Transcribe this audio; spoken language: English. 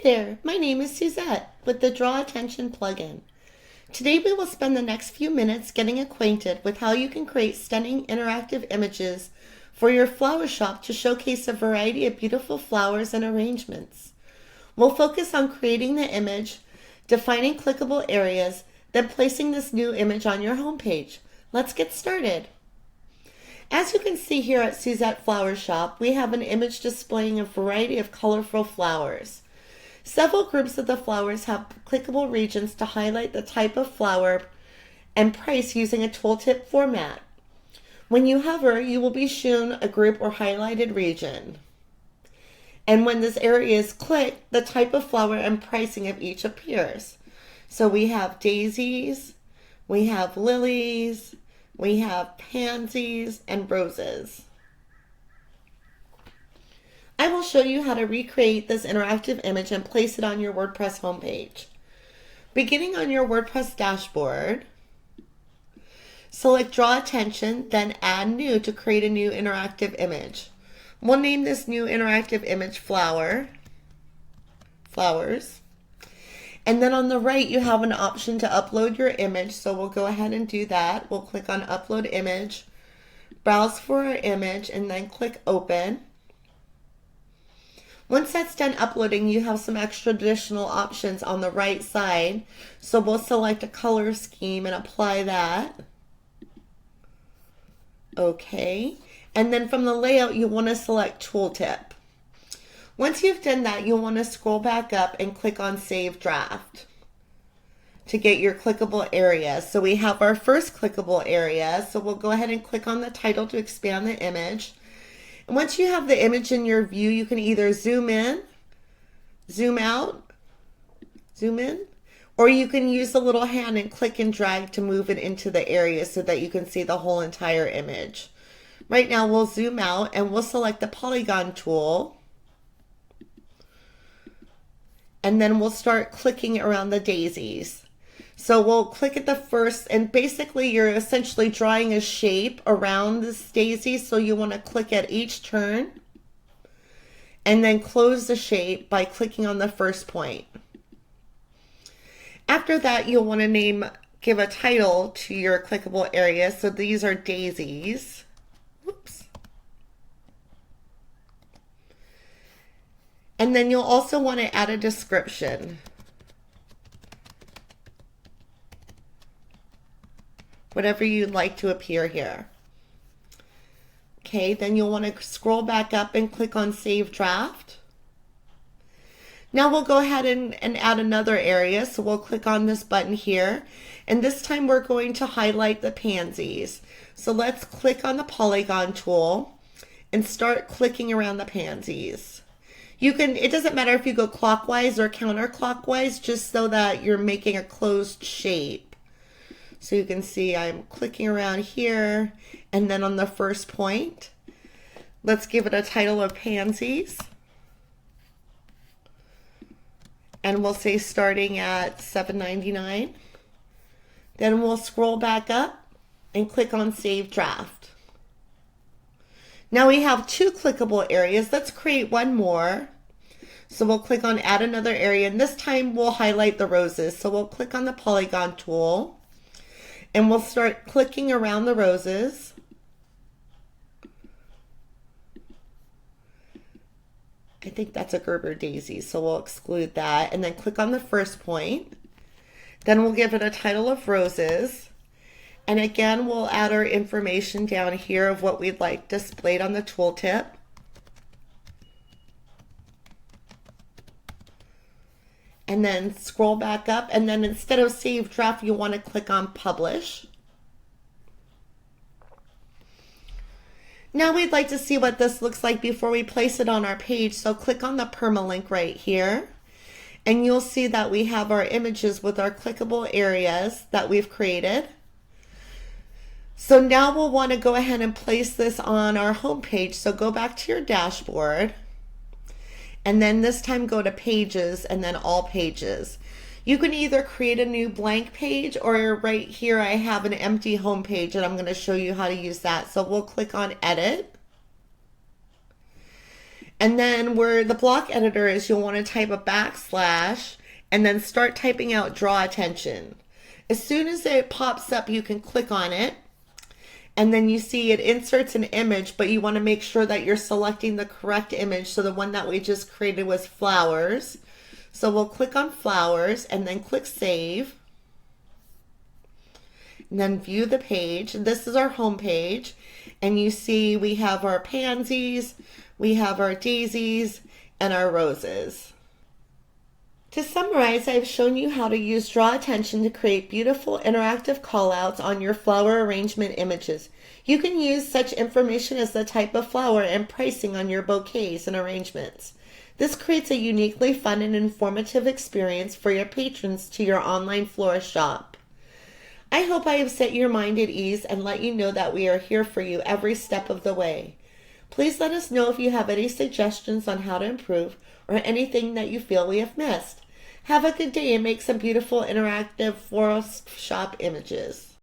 there, my name is Suzette with the Draw Attention plugin. Today we will spend the next few minutes getting acquainted with how you can create stunning interactive images for your flower shop to showcase a variety of beautiful flowers and arrangements. We'll focus on creating the image, defining clickable areas, then placing this new image on your homepage. Let's get started. As you can see here at Suzette Flower Shop, we have an image displaying a variety of colorful flowers. Several groups of the flowers have clickable regions to highlight the type of flower and price using a tooltip format. When you hover, you will be shown a group or highlighted region. And when this area is clicked, the type of flower and pricing of each appears. So we have daisies, we have lilies, we have pansies and roses. I will show you how to recreate this interactive image and place it on your WordPress homepage. Beginning on your WordPress dashboard, select Draw Attention, then Add New to create a new interactive image. We'll name this new interactive image Flowers. And then on the right, you have an option to upload your image. So we'll go ahead and do that. We'll click on Upload Image, browse for our image, and then click Open. Once that's done uploading, you have some extra additional options on the right side. So we'll select a color scheme and apply that. Okay. And then from the layout, you want to select Tooltip. Once you've done that, you'll want to scroll back up and click on Save Draft to get your clickable area. So we have our first clickable area. So we'll go ahead and click on the title to expand the image. And once you have the image in your view, you can either zoom in, zoom out, zoom in, or you can use the little hand and click and drag to move it into the area so that you can see the whole entire image. Right now we'll zoom out and we'll select the polygon tool. And then we'll start clicking around the daisies. So we'll click at the first, and basically you're essentially drawing a shape around this daisy. So you want to click at each turn and then close the shape by clicking on the first point. After that, you'll want to give a title to your clickable area. So these are daisies. Whoops. And then you'll also want to add a description. Whatever you'd like to appear here. Okay, then you'll want to scroll back up and click on Save Draft. Now we'll go ahead and add another area. So we'll click on this button here. And this time we're going to highlight the pansies. So let's click on the polygon tool and start clicking around the pansies. It doesn't matter if you go clockwise or counterclockwise, just so that you're making a closed shape. So you can see I'm clicking around here, and then on the first point, let's give it a title of Pansies. And we'll say starting at $7.99. Then we'll scroll back up and click on Save Draft. Now we have two clickable areas. Let's create one more. So we'll click on Add Another Area, and this time we'll highlight the roses. So we'll click on the polygon tool, and we'll start clicking around the roses. I think that's a Gerber daisy, so we'll exclude that. And then click on the first point. Then we'll give it a title of Roses. And again, we'll add our information down here of what we'd like displayed on the tooltip. And then scroll back up, and then instead of Save Draft, you want to click on Publish. Now we'd like to see what this looks like before we place it on our page. So click on the permalink right here, and you'll see that we have our images with our clickable areas that we've created. So now we'll want to go ahead and place this on our home page. So go back to your dashboard, and then this time go to Pages and then All Pages. You can either create a new blank page, or right here I have an empty home page, and I'm going to show you how to use that. So we'll click on Edit. And then where the block editor is, you'll want to type a backslash and then start typing out draw attention. As soon as it pops up, you can click on it. And then you see it inserts an image, but you want to make sure that you're selecting the correct image. So the one that we just created was flowers. So we'll click on flowers and then click save. And then view the page. This is our home page. And you see we have our pansies, we have our daisies, and our roses. To summarize, I've shown you how to use draw attention to create beautiful interactive callouts on your flower arrangement images. You can use such information as the type of flower and pricing on your bouquets and arrangements. This creates a uniquely fun and informative experience for your patrons to your online florist shop. I hope I have set your mind at ease and let you know that we are here for you every step of the way. Please let us know if you have any suggestions on how to improve or anything that you feel we have missed. Have a good day and make some beautiful interactive florist shop images.